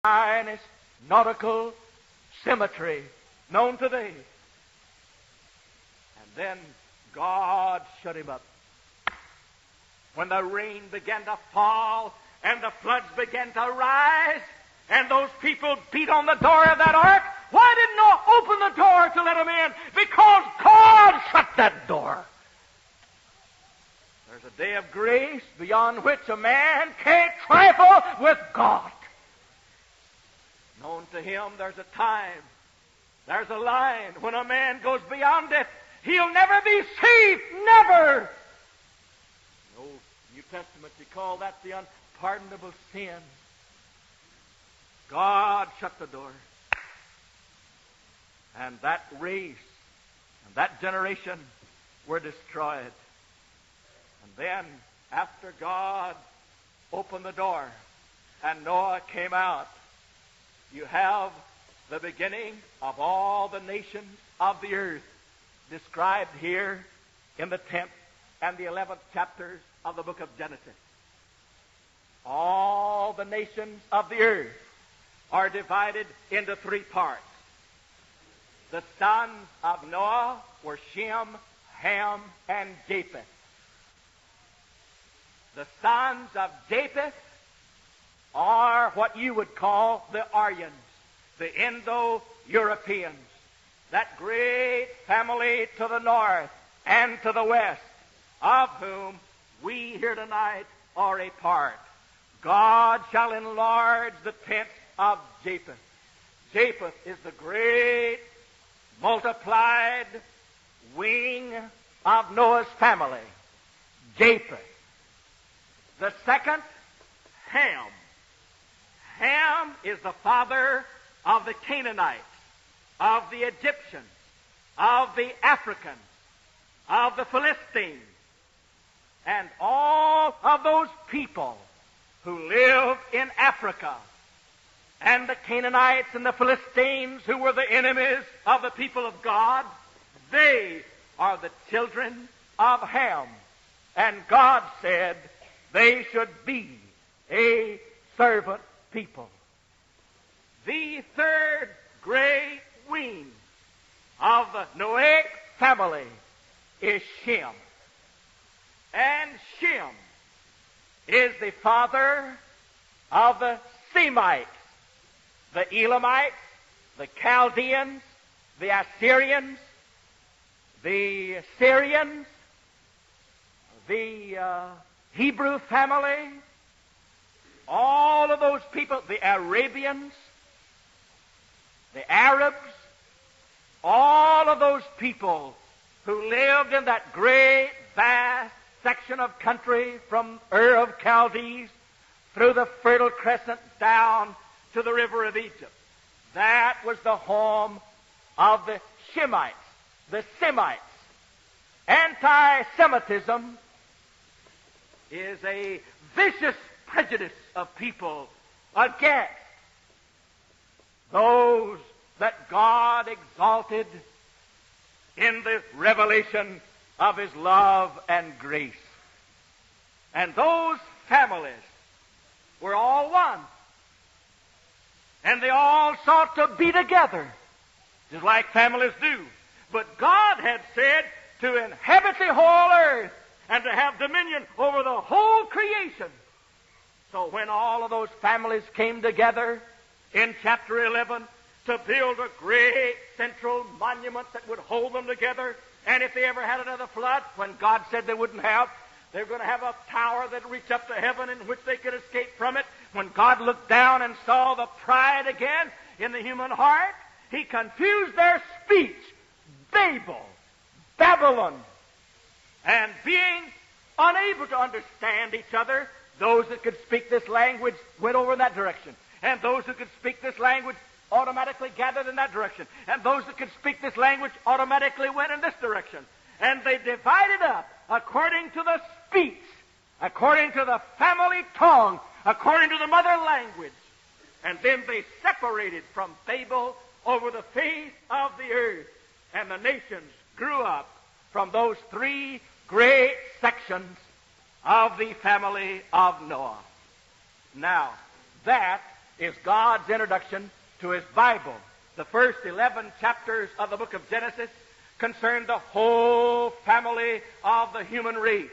finest nautical symmetry known today. And then God shut him up. When the rain began to fall and the floods began to rise and those people beat on the door of that ark, why didn't Noah open the door to let them in? Because God shut that door. There's a day of grace beyond which a man can't trifle with God. Known to him, there's a time, there's a line when a man goes beyond it, he'll never be saved, never. In the Old New Testament, you call that the unpardonable sin. God shut the door. And that race and that generation were destroyed. And then, after God opened the door and Noah came out, you have the beginning of all the nations of the earth described here in the 10th and the 11th chapters of the book of Genesis. All the nations of the earth are divided into three parts. The sons of Noah were Shem, Ham, and Japheth. The sons of Japheth are what you would call the Aryans, the Indo-Europeans, that great family to the north and to the west, of whom we here tonight are a part. God shall enlarge the tents of Japheth. Japheth is the great multiplied wing of Noah's family. Japheth. The second, Ham. Ham is the father of the Canaanites, of the Egyptians, of the Africans, of the Philistines, and all of those people who live in Africa, and the Canaanites and the Philistines who were the enemies of the people of God. They are the children of Ham. And God said they should be a servant people. The third great wing of the Noahic family is Shem. And Shem is the father of the Semites, the Elamites, the Chaldeans, the Assyrians, the Syrians, the Hebrew family, all of those people, the Arabians, the Arabs, all of those people who lived in that great, vast section of country from Ur of Chaldees through the Fertile Crescent down to the river of Egypt. That was the home of the Shemites, the Semites. Anti-Semitism is a vicious prejudice of people against those that God exalted in the revelation of His love and grace. And those families were all one. And they all sought to be together, just like families do. But God had said to inhabit the whole earth and to have dominion over the whole creation. So when all of those families came together in chapter 11 to build a great central monument that would hold them together, and if they ever had another flood, when God said they wouldn't have, they were going to have a tower that reached up to heaven in which they could escape from it. When God looked down and saw the pride again in the human heart, He confused their speech. Babylon. And being unable to understand each other, those that could speak this language went over in that direction. And those who could speak this language automatically gathered in that direction. And those that could speak this language automatically went in this direction. And they divided up according to the speech, according to the family tongue, according to the mother language. And then they separated from Babel over the face of the earth. And the nations grew up from those three great sections of the family of Noah. Now, that is God's introduction to His Bible. The first 11 chapters of the book of Genesis concern the whole family of the human race.